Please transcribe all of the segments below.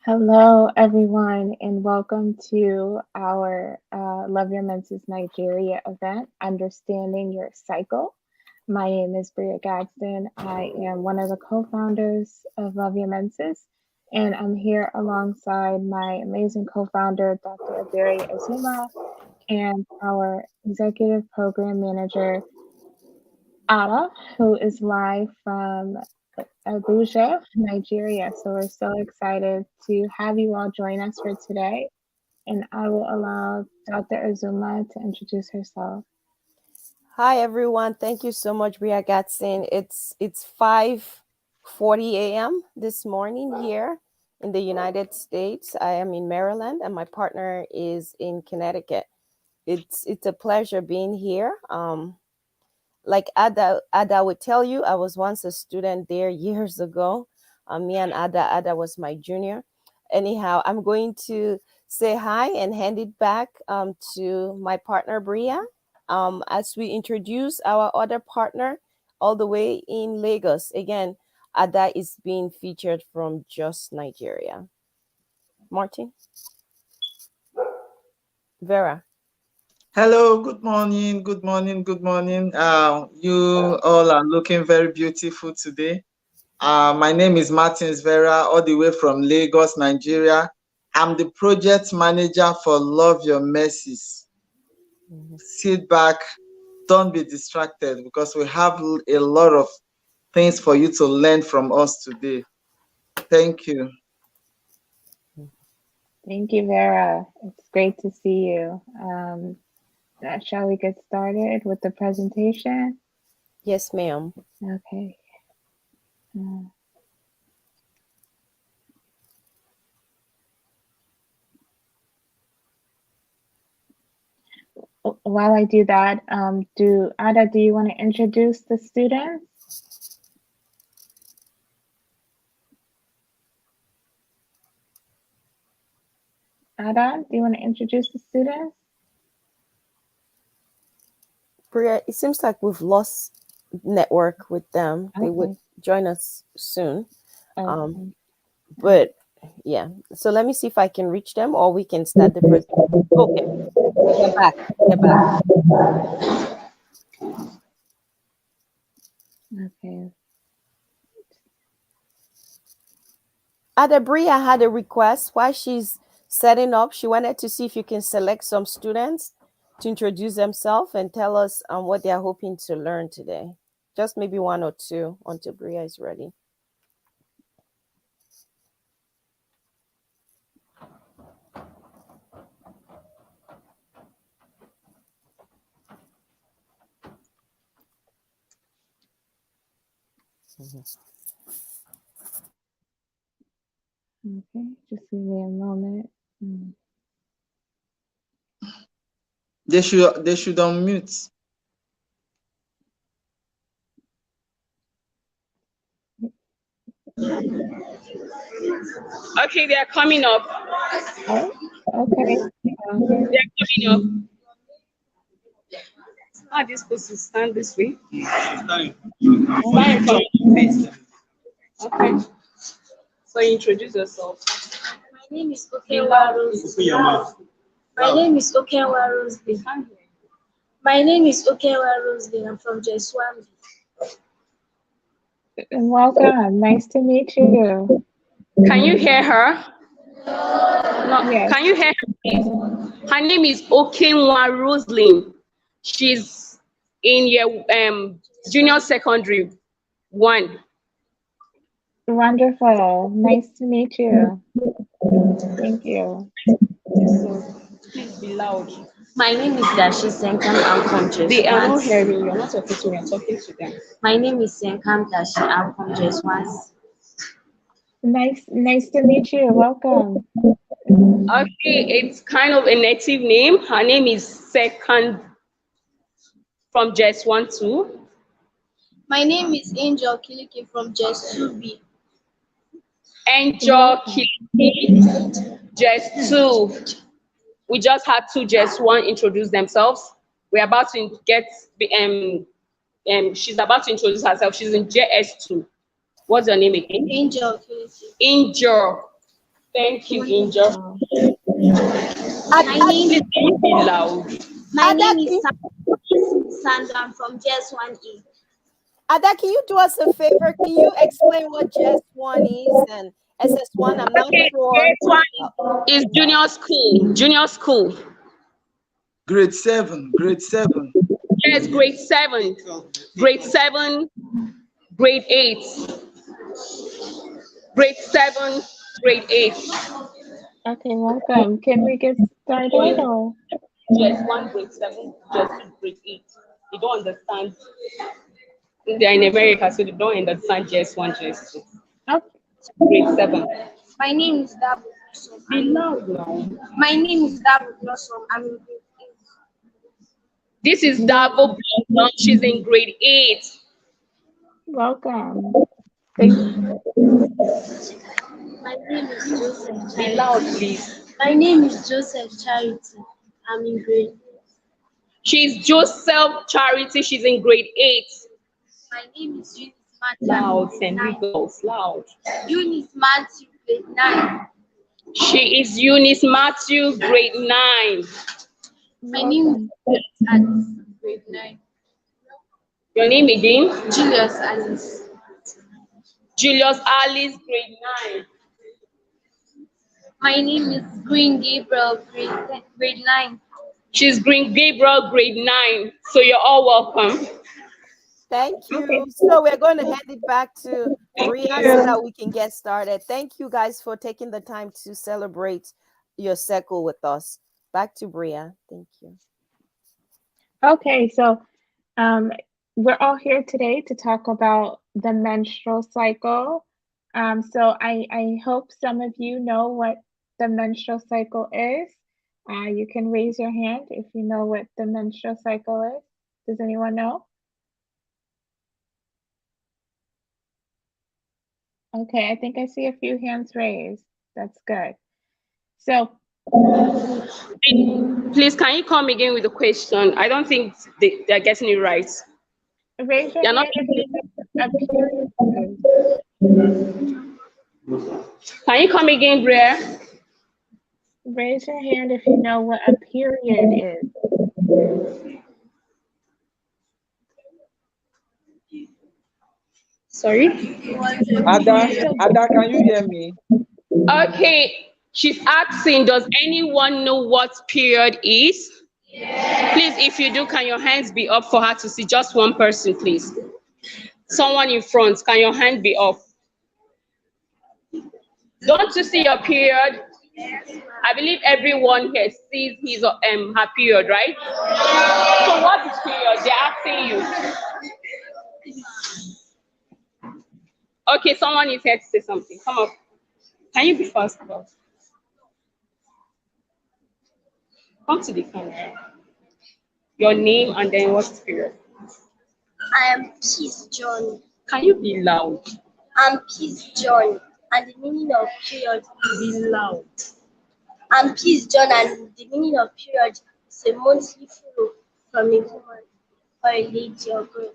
Hello, everyone, and welcome to our Love Your Menses Nigeria event, Understanding Your Cycle. My name is Bria Gadsden. I am one of the co-founders of Love Your Menses, and I'm here alongside my amazing co-founder, Dr. Abiri Azuma, and our executive program manager, Ada, who is live from Abuja, Nigeria. So we're so excited to have you all join us for today. And I will allow Dr. Azuma to introduce herself. Hi everyone. Thank you so much, Bria Gatson. It's 5:40 a.m. this morning here in the United States. I am in Maryland and my partner is in Connecticut. It's a pleasure being here. Like Ada would tell you, I was once a student there years ago. Me and Ada was my junior. Anyhow, I'm going to say hi and hand it back to my partner Bria as we introduce our other partner all the way in Lagos. Again, Ada is being featured from Just Nigeria. Martin? Vera? Hello, good morning, good morning, good morning. You all are looking very beautiful today. My name is Martins Vera, all the way from Lagos, Nigeria. I'm the project manager for Love Your Menses. Sit back, don't be distracted because we have a lot of things for you to learn from us today. Thank you. Thank you, Vera. It's great to see you. Shall we get started with the presentation? Yes, ma'am. Okay. While I do that, Ada, do you want to introduce the students? Ada, do you want to introduce the students? Bria, it seems like we've lost network with them. They would join us soon. But yeah, so let me see if I can reach them or we can start the presentation. Okay, they're back. They're back. Okay. Ada Bria had a request while she's setting up. She wanted to see if you can select some students to introduce themselves and tell us what they're hoping to learn today. Just maybe one or two until Bria is ready. Okay, just give me a moment. They should unmute. Okay, they are coming up. Oh, okay. They're coming up. How are they supposed to stand this way? Stand first. Okay. So introduce yourself. My name is Okenwa Rose. My name is Okenwa Roseby. My name is Okenwa Roseby. I'm from Jeswambi. Welcome. Nice to meet you. Can you hear her? No. Yes. Can you hear her, please? Her name is Okenwa Roslyn. She's in your junior secondary 1. Wonderful. Nice to meet you. Thank you. So please be loud. My name is Dashi Senkam. I'm from Jeswambi. They are not hearing you. You're not talking to me. You're talking to them. My name is Senkam Dashi. I'm from Jeswambi. Nice to meet you. Welcome. Okay, it's kind of a native name. Her name is Second from Jess 1 2. My name is Angel Kiliki from Jes2B. Angel Kiliki, Jess 2. We just had 2 Jess 1 introduce themselves. We're about to get the she's about to introduce herself. She's in JS2. What's your name again? Angel Kiliki. Angel. Thank you, Angel. Wow. My name Please, can you be loud? my name Ada, is can, Sandra. I'm from JS1A. Ada, can you do us a favor? Can you explain what JS1 is and SS1? I'm not Okay, sure. grade one is junior school. Junior school. Grade 7, grade 7. Yes, grade 7. Grade 7, grade 8. Grade 7, grade 8. Okay, welcome. Can we get started or? Just one grade 7, just two grade 8. They don't understand. They're in America, so they don't understand just one, just two. Okay. Grade 7. My name is Dabu Blossom. Be loud now. My name is Dabu Blossom. I'm in grade 8. This is Davo Blossom. She's in grade 8. Welcome. Thank My name is Joseph Be Charity. loud, please. My name is Joseph Charity. I'm in grade 8. She's Joseph Charity. She's in grade 8. My name is Eunice Matthew. Loud, I'm in St. grade 9. Girls, loud. Eunice Matthew, grade 9. She is Eunice Matthew, grade 9. My name welcome. is Alice, grade 9. Your name again? Julius Alice. Julius Alice, grade 9. My name is Green Gabriel, grade 9. She's Green Gabriel, grade 9. So you're all welcome. Thank Okay. you. So we're going to hand it back to Thank Bria so you. that we can get started. Thank you guys for taking the time to celebrate your cycle with us. Back to Bria. Thank you. Okay, so um, we're all here today to talk about the menstrual cycle. So I hope some of you know what the menstrual cycle is. You can raise your hand if you know what the menstrual cycle is. Does anyone know? Okay, I think I see a few hands raised. That's good. So Please, can you come again with the question? I don't think they're getting it right. raise your They're not. hand if you know what a period is. Can you come again, Bria? Raise your hand if you know what a period is. Sorry. Ada, can you hear me? Okay. She's asking, does anyone know what period is? Please, if you do, can your hands be up for her to see? Just one person, please. Someone in front, can your hand be up? Don't you see your period? I believe everyone here sees his or her period, right? So what is period? They're asking you. Okay, someone is here to say something. Come up. Can you be fast, girl? Come to the camera. Your name and then what's period? I am Peace John. Can you be loud? I'm Peace John, and the meaning of period. Be loud. I'm Peace John, and the meaning of period is a monthly flow from a woman or a lady or girl.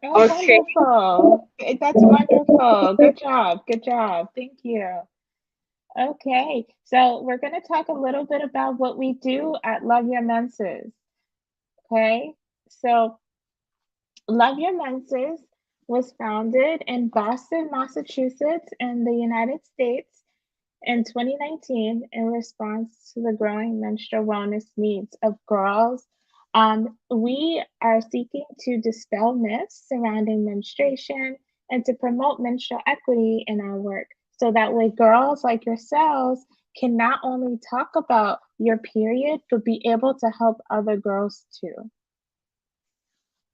Oh, Okay. wonderful. That's wonderful. Good job. Good job. Thank you. Okay, so we're going to talk a little bit about what we do at Love Your Menses. Okay, so Love Your Menses was founded in Boston, Massachusetts, in the United States in 2019 in response to the growing menstrual wellness needs of girls. We are seeking to dispel myths surrounding menstruation and to promote menstrual equity in our work. So that way, girls like yourselves can not only talk about your period, but be able to help other girls too.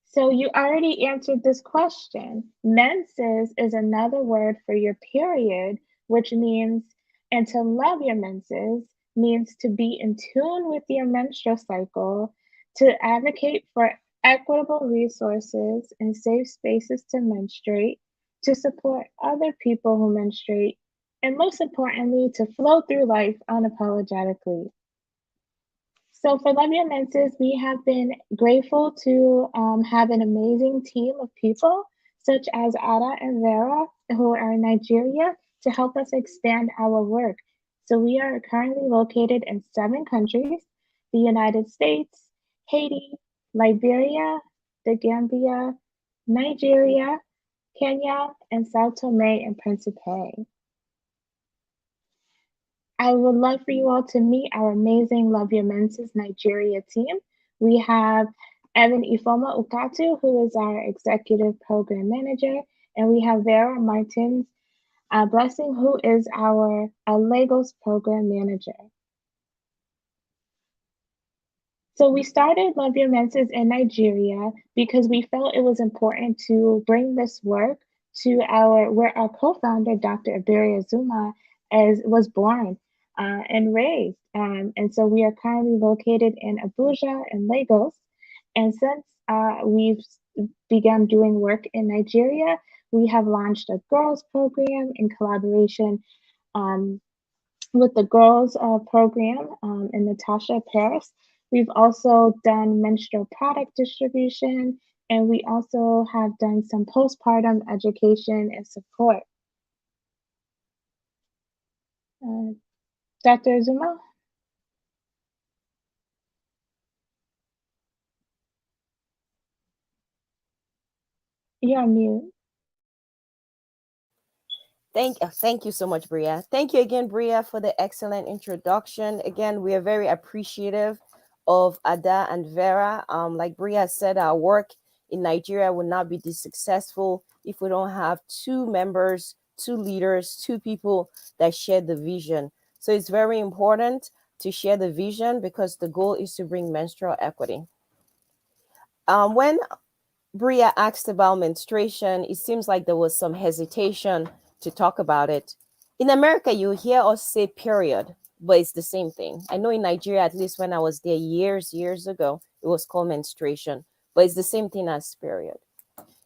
So you already answered this question. Menses is another word for your period, which means, and to love your menses means to be in tune with your menstrual cycle, to advocate for equitable resources and safe spaces to menstruate, to support other people who menstruate, and most importantly, to flow through life unapologetically. So for Love Your Menses, we have been grateful to have an amazing team of people, such as Ada and Vera, who are in Nigeria, to help us expand our work. So we are currently located in 7 countries: the United States, Haiti, Liberia, the Gambia, Nigeria, Kenya, and Sao Tome and Principe. I would love for you all to meet our amazing Love Your Menses Nigeria team. We have Evan Ifoma Ukatu, who is our executive program manager, and we have Vera Martins Blessing, who is our Lagos program manager. So we started Love Your Menses in Nigeria because we felt it was important to bring this work to where our co-founder, Dr. Abiria Zuma, was born and raised. And so we are currently located in Abuja and Lagos. And since we've begun doing work in Nigeria, we have launched a girls program in collaboration with the girls program and Natasha Paris. We've also done menstrual product distribution, and we also have done some postpartum education and support. Dr. Zuma? You're on mute. Thank you so much, Bria. Thank you again, Bria, for the excellent introduction. Again, we are very appreciative of Ada and Vera. Like Bria said, our work in Nigeria would not be this successful if we don't have 2 members, 2 leaders, 2 people that share the vision. So it's very important to share the vision because the goal is to bring menstrual equity. When Bria asked about menstruation, it seems like there was some hesitation to talk about it. In America, you hear us say period, but it's the same thing. I know in Nigeria, at least when I was there years ago, it was called menstruation, but it's the same thing as period.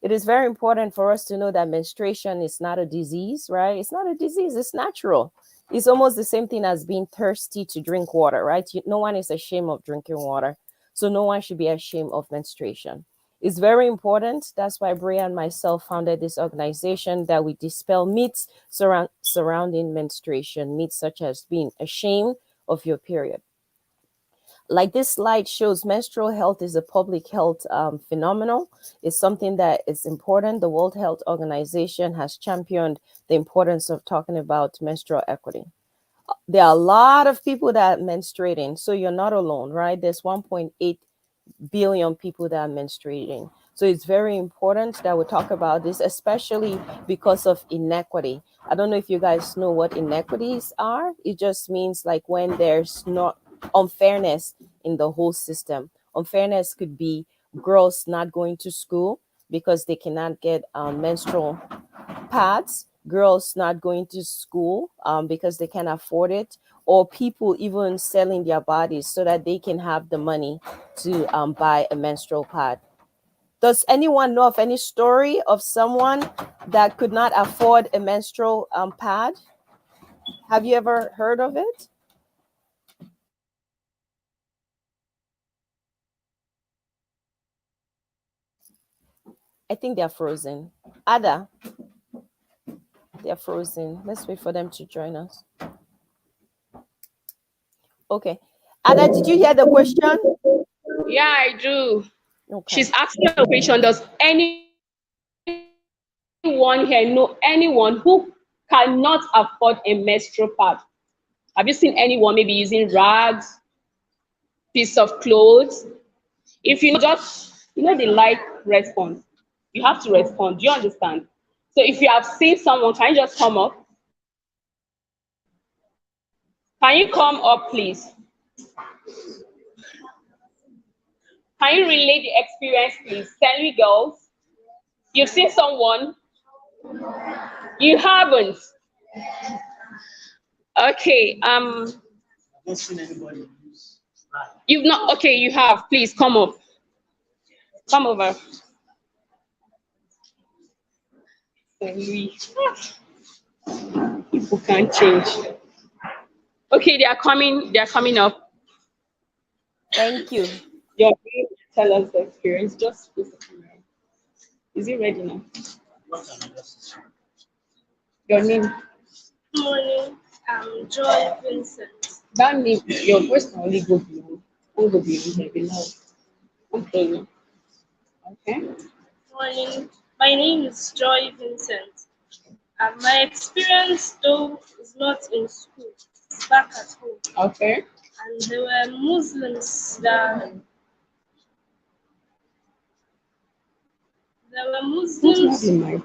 It is very important for us to know that menstruation is not a disease, right? It's not a disease, it's natural. It's almost the same thing as being thirsty to drink water, right? No one is ashamed of drinking water. So no one should be ashamed of menstruation. It's very important. That's why Bria and myself founded this organization that we dispel myths surrounding menstruation, myths such as being ashamed of your period. Like this slide shows, menstrual health is a public health phenomenon. It's something that is important. The World Health Organization has championed the importance of talking about menstrual equity. There are a lot of people that are menstruating, so you're not alone, right? There's 1.8 billion people that are menstruating. So it's very important that we talk about this, especially because of inequity. I don't know if you guys know what inequities are. It just means like when there's not unfairness in the whole system. Unfairness could be girls not going to school because they cannot get menstrual pads, girls not going to school because they can't afford it, or people even selling their bodies so that they can have the money to buy a menstrual pad. Does anyone know of any story of someone that could not afford a menstrual pad? Have you ever heard of it? I think they're frozen. Ada, they're frozen. Let's wait for them to join us. Okay. Ada, did you hear the question? Yeah, I do. Okay. She's asking a question. Does anyone here know anyone who cannot afford a menstrual pad? Have you seen anyone maybe using rags, piece of clothes? If you know, just the like response. You have to respond. Do you understand? So if you have seen someone, can you just come up? Can you come up, please? Can you relate the experience, please? Tell me, girls. You've seen someone? You haven't. Okay. You've not. Okay, you have. Please come up. Come over. People can't change. Okay, they are coming. They are coming up. Thank you. Your name, tell us the experience. Just is it ready now? Your name. Good morning. I'm Joy Vincent. That means your voice can only go beyond. Won't go beyond here below. Okay. Okay. Morning. My name is Joy Vincent. My experience, though, is not in school. It's back at home. Okay. And there were Muslims that there were Don't you have Muslims the mic?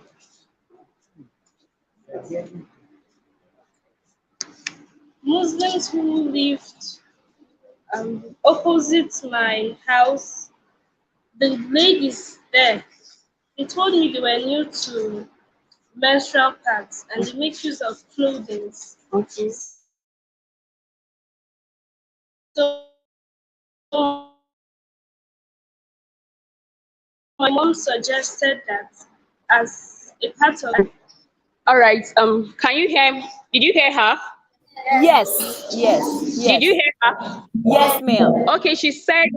Muslims who lived opposite my house. The ladies there, they told me they were new to menstrual pads and they make use of clothing. Okay. So my mom suggested that as a part of All right. Can you hear? Did you hear her? Yes, yes, Did you yes, hear her? yes, ma'am. Okay, she said.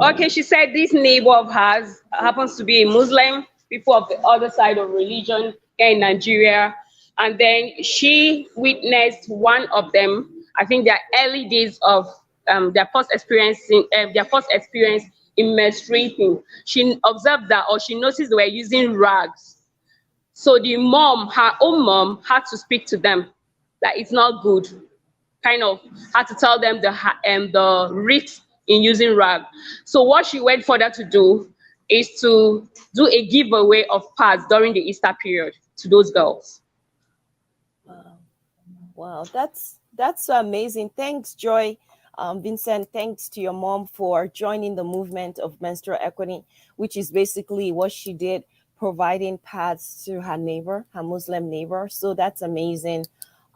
Okay, she said this neighbor of hers happens to be a Muslim, people of the other side of religion here in Nigeria, and then she witnessed one of them. I think their early days of their first experience in menstruating. She observed that, or she noticed they were using rags. So the mom, her own mom, had to speak to them that it's not good. Kind of had to tell them the risks in using rag. So what she went further to do is to do a giveaway of pads during the Easter period to those girls. Wow. Wow, that's so amazing. Thanks, Joy. Vincent, thanks to your mom for joining the movement of menstrual equity, which is basically what she did, providing pads to her neighbor, her Muslim neighbor. So that's amazing.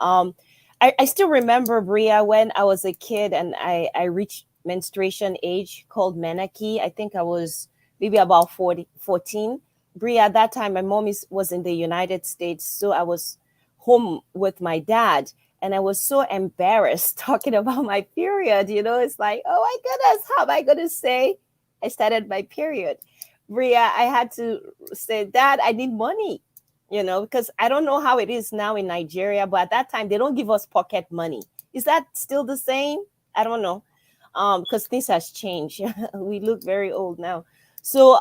Um, I still remember, Bria, when I was a kid and I reached menstruation age called menarche. I think I was maybe about 14. Bria, at that time, my mom was in the United States. So I was home with my dad and I was so embarrassed talking about my period. It's like, oh my goodness, how am I going to say I started my period? Bria, I had to say, Dad, I need money, because I don't know how it is now in Nigeria, but at that time they don't give us pocket money. Is that still the same? I don't know. Because things has changed. We look very old now. So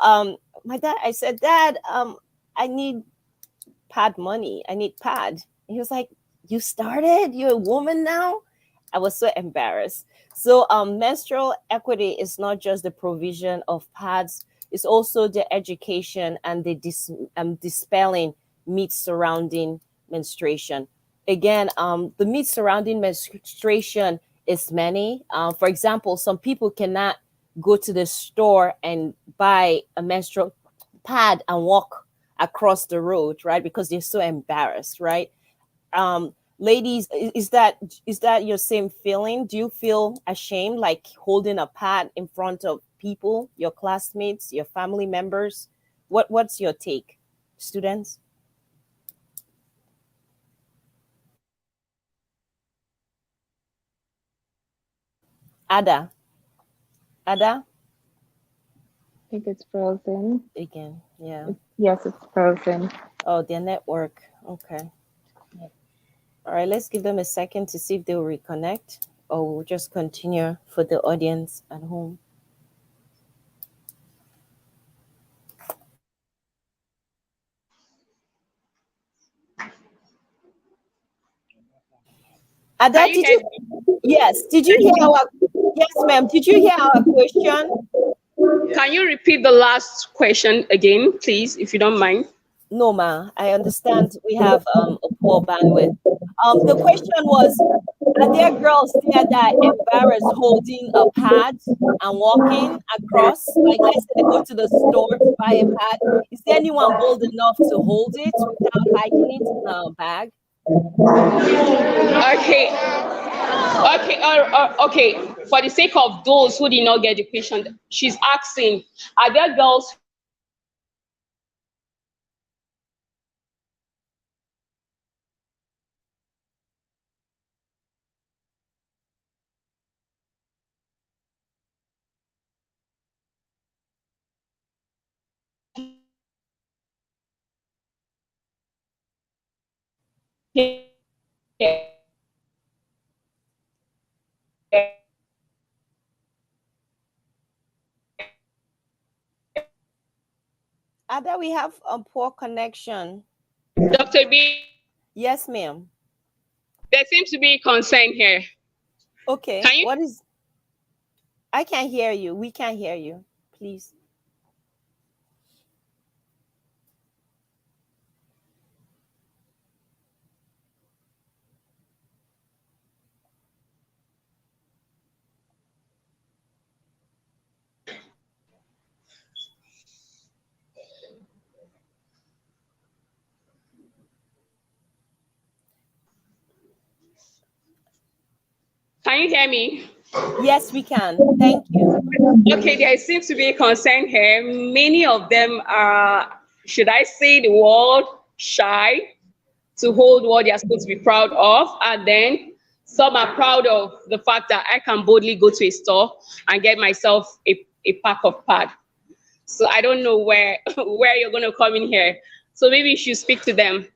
my dad, I said, Dad, I need pad money. I need pad. And he was like, you started? You're a woman now? I was so embarrassed. So menstrual equity is not just the provision of pads, it's also the education and the dispelling myths surrounding menstruation. Again, the myths surrounding menstruation is many. For example, some people cannot go to the store and buy a menstrual pad and walk across the road, right? Because they're so embarrassed, right? Ladies, is that your same feeling? Do you feel ashamed, like holding a pad in front of people, your classmates, your family members? What's your take, students? Ada, Ada, I think it's frozen. again, yeah. Yes, it's frozen. Oh, their network. Okay. All right, let's give them a second to see if they'll reconnect, or we'll just continue for the audience at home. Ada, Can you did hear you? me? Yes. Did you hear our? Yes, ma'am. Did you hear our question? Can you repeat the last question again, please, if you don't mind? No, ma. I understand we have a poor bandwidth. The question was: are there girls there that are embarrassed holding a pad and walking across? Like, let's say they go to the store to buy a pad. Is there anyone bold enough to hold it without hiding it in a bag? Okay. Okay. Okay. For the sake of those who did not get the question, she's asking: are there girls Ada, we have a poor connection. Dr. B, Yes, ma'am. there seems to be concern here. Okay. Can you? What is? I can't hear you. We can't hear you. Please. Can you hear me? Yes, we can. Thank you. Okay, there seems to be a concern here. Many of them are, should I say, the word shy to hold what they are supposed to be proud of, and then some are proud of the fact that I can boldly go to a store and get myself a pack of pad. So I don't know where where you're going to come in here. So maybe you should speak to them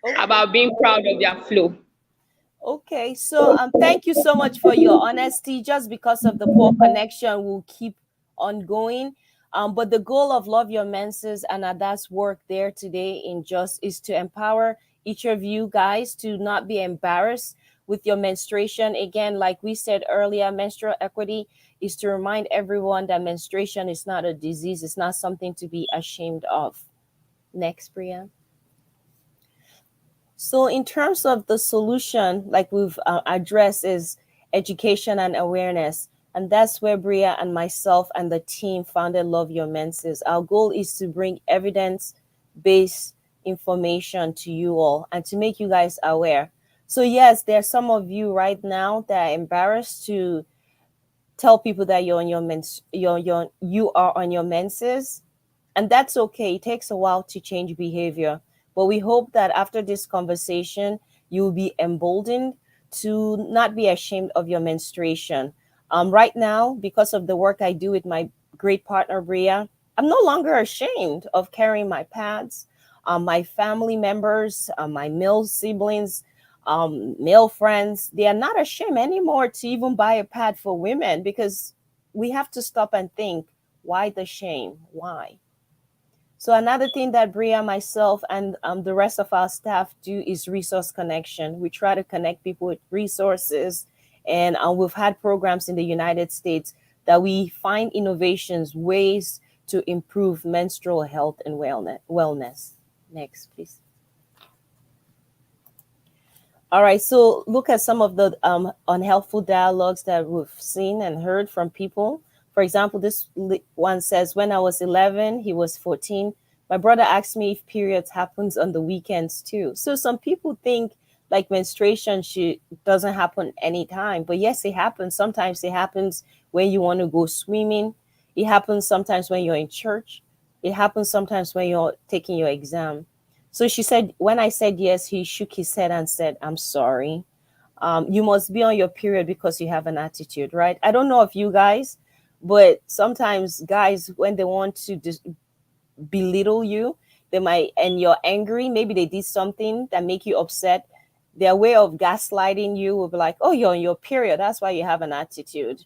Okay. about being proud of their flow. Okay, so thank you so much for your honesty. Just because of the poor connection, we'll keep on going. But the goal of Love Your Menses and Ada's work there today in just is to empower each of you guys to not be embarrassed with your menstruation. Again, like we said earlier, menstrual equity is to remind everyone that menstruation is not a disease, it's not something to be ashamed of. Next, Priya. So, in terms of the solution, like we've addressed, is education and awareness. And that's where Bria and myself and the team founded Love Your Menses. Our goal is to bring evidence based information to you all and to make you guys aware. So, yes, there are some of you right now that are embarrassed to tell people that you're on you are on your menses, and that's okay. It takes a while to change behavior, but we hope that after this conversation you'll be emboldened to not be ashamed of your menstruation. Right now, because of the work I do with my great partner Bria, I'm no longer ashamed of carrying my pads. My family members, my male siblings, male friends, they are not ashamed anymore to even buy a pad for women, because we have to stop and think, why the shame? Why? So another thing that Bria, myself, and the rest of our staff do is resource connection. We try to connect people with resources, and we've had programs in the United States that we find innovations, ways to improve menstrual health and wellness. Next, please. All right, so look at some of the unhelpful dialogues that we've seen and heard from people. For example, this one says, when I was 11, he was 14. My brother asked me if periods happens on the weekends too. So some people think like menstruation doesn't happen anytime, but yes, it happens. Sometimes it happens when you want to go swimming. It happens sometimes when you're in church. It happens sometimes when you're taking your exam. So she said, when I said yes, he shook his head and said, I'm sorry. You must be on your period because you have an attitude, right? I don't know if you guys, but sometimes guys, when they want to belittle you, they might, and you're angry, maybe they did something that make you upset. Their way of gaslighting you will be like, oh, you're on your period. That's why you have an attitude.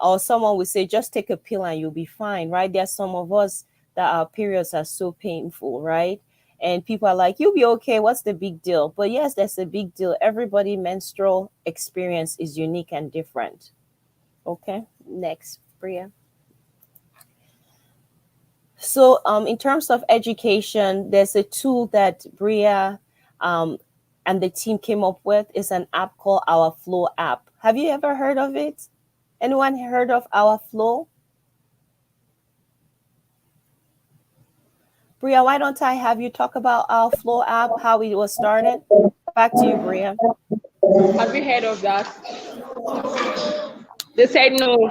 Or someone will say, just take a pill and you'll be fine, right? There's some of us that our periods are so painful, right? And people are like, you'll be okay, what's the big deal? But yes, there's a big deal. Everybody menstrual experience is unique and different. Okay, next, Bria. So in terms of education, there's a tool that Bria and the team came up with. Is an app called Our Flow app. Have you ever heard of it? Anyone heard of Our Flow? Bria, why don't I have you talk about Our Flow app, how it was started? Back to you, Bria. Have you heard of that? They said no.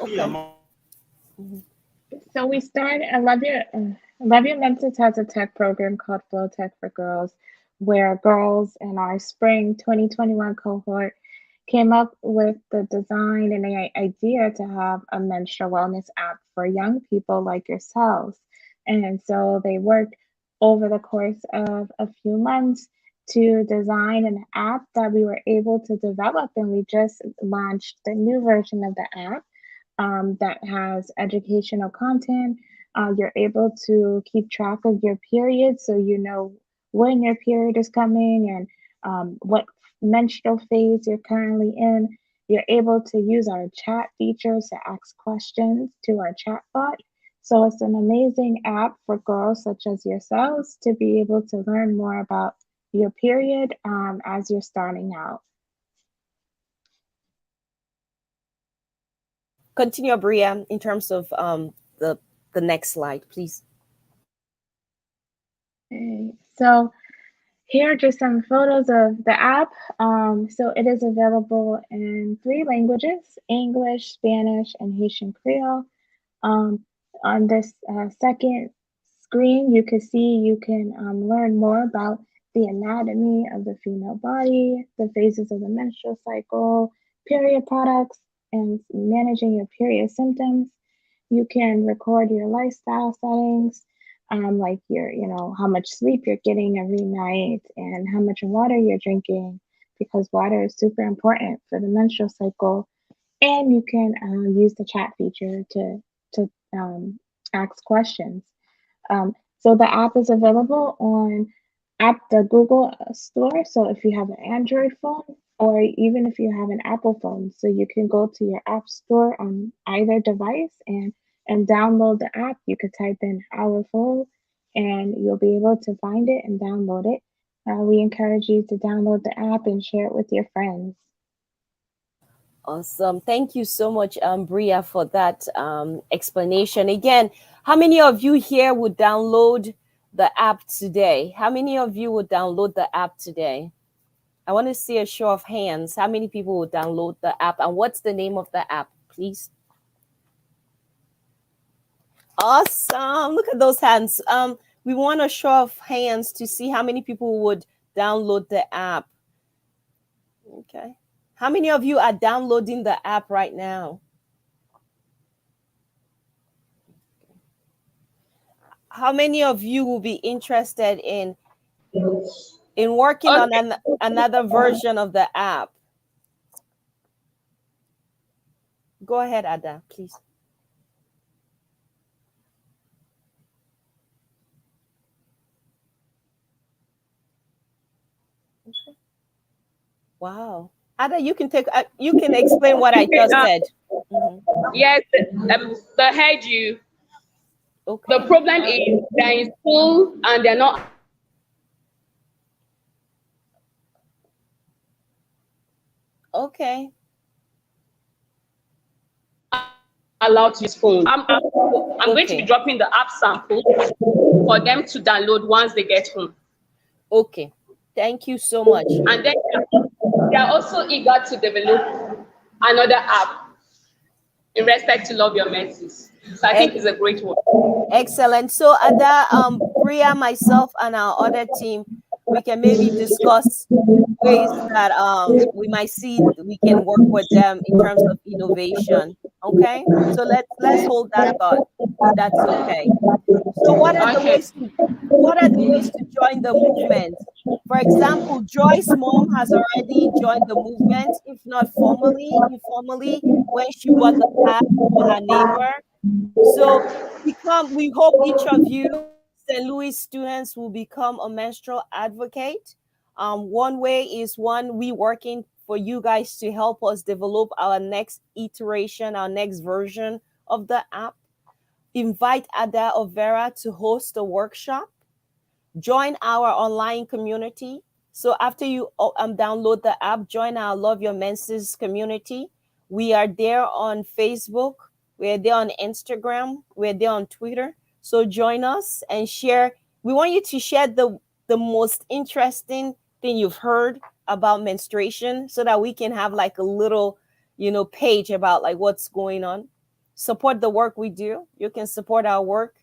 Okay. So we started. Love Your Menses has a tech program called Flow Tech for Girls, where girls in our spring 2021 cohort came up with the design and the idea to have a menstrual wellness app for young people like yourselves. And so they worked over the course of a few months to design an app that we were able to develop, and we just launched the new version of the app that has educational content. You're able to keep track of your period so you know when your period is coming and what menstrual phase you're currently in. You're able to use our chat features to ask questions to our chatbot. So it's an amazing app for girls such as yourselves to be able to learn more about your period as you're starting out. Continue, Bria, in terms of the next slide, please. Okay, so here are just some photos of the app. So it is available in 3 languages: English, Spanish, and Haitian Creole. Um, on this second screen, you can learn more about the anatomy of the female body, the phases of the menstrual cycle, period products, and managing your period symptoms. You can record your lifestyle settings, like how much sleep you're getting every night and how much water you're drinking, because water is super important for the menstrual cycle. And you can use the chat feature to ask questions. So the app is available on the Google Store. So if you have an Android phone, or even if you have an Apple phone, so you can go to your app store on either device and download the app. You could type in our phone and you'll be able to find it and download it. We encourage you to download the app and share it with your friends. Awesome. Thank you so much, Bria, for that explanation. Again, how many of you here would download the app today? How many of you would download the app today? I want to see a show of hands. How many people would download the app? And what's the name of the app, please? Awesome. Look at those hands. We want a show of hands to see how many people would download the app. Okay. How many of you are downloading the app right now? How many of you will be interested in working on another version of the app? Go ahead, Ada, please. Okay. Wow. Ada, you can explain what I just said. Mm-hmm. Yes, they heard you. Okay. The problem is they're in school and they're not Okay. allowed to use phone. I'm going to be dropping the app sample for them to download once they get home. Okay. Thank you so much. And then they are also eager to develop another app in respect to Love Your Menses. So I think it's a great one. Excellent. So Ada, Bria, myself, and our other team, we can maybe discuss ways that we might see we can work with them in terms of innovation. Okay. So let's hold that thought, if that's okay. So what are the ways to join the movement? For example, Joy's mom has already joined the movement, if not formally, informally, when she bought the pad for her neighbor. So we hope each of you St. Louis students will become a menstrual advocate. One way is we working for you guys to help us develop our next iteration, our next version of the app. Invite Ada or Vera to host a workshop. Join our online community. So after you download the app, join our Love Your Menses community. We are there on Facebook. We're there on Instagram. We're there on Twitter. So join us and share. We want you to share the most interesting thing you've heard about menstruation so that we can have like a little, page about like what's going on. Support the work we do. You can support our work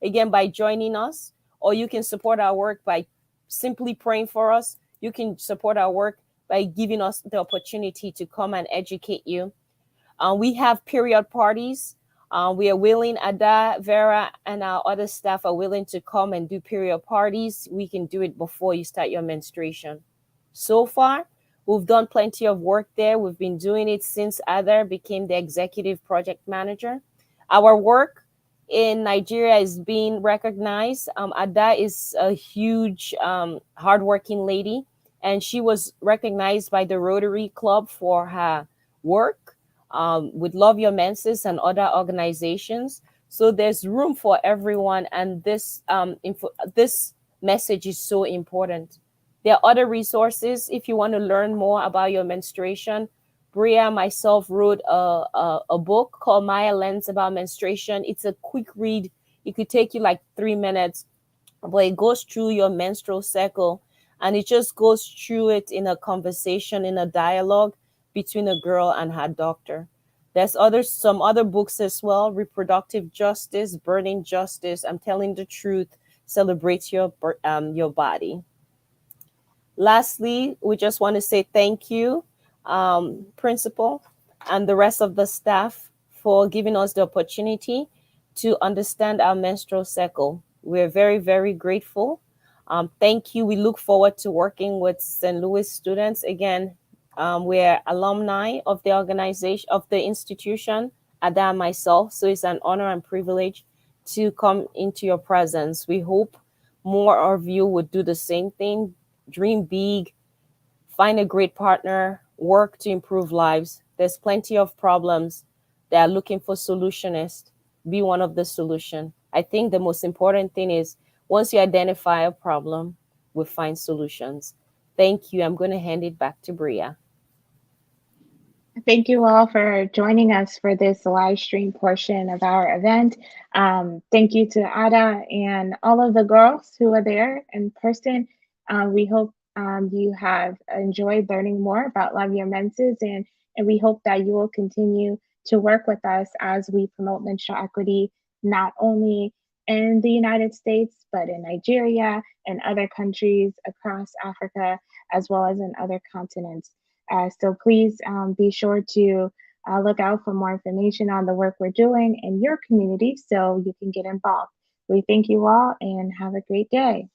again by joining us, or you can support our work by simply praying for us. You can support our work by giving us the opportunity to come and educate you. We have period parties We are willing, Ada, Vera, and our other staff are willing to come and do period parties. We can do it before you start your menstruation. So far, we've done plenty of work there. We've been doing it since Ada became the executive project manager. Our work in Nigeria is being recognized. Ada is a huge, hardworking lady, and she was recognized by the Rotary Club for her work with Love Your Menses and other organizations. So there's room for everyone, and this message is so important. There are other resources if you want to learn more about your menstruation. Bria myself wrote a book called Maya Lens about menstruation. It's a quick read. It could take you like 3 minutes, but it goes through your menstrual cycle, and it just goes through it in a conversation, in a dialogue between a girl and her doctor. There's some other books as well: Reproductive Justice, Burning Justice, I'm Telling the Truth, Celebrate your body. Lastly, we just want to say thank you, principal and the rest of the staff, for giving us the opportunity to understand our menstrual cycle. We're very, very grateful. Thank you. We look forward to working with St. Louis students. Again, we're alumni of the organization, of the institution, Ada and myself. So it's an honor and privilege to come into your presence. We hope more of you would do the same thing. Dream big, find a great partner, work to improve lives. There's plenty of problems that are looking for solutionists. Be one of the solution. I think the most important thing is once you identify a problem, we find solutions. Thank you. I'm going to hand it back to Bria. Thank you all for joining us for this live stream portion of our event. Thank you to Ada and all of the girls who are there in person. We hope you have enjoyed learning more about Love Your Menses, and we hope that you will continue to work with us as we promote menstrual equity, not only in the United States, but in Nigeria and other countries across Africa, as well as in other continents. So please be sure to look out for more information on the work we're doing in your community so you can get involved. We thank you all and have a great day.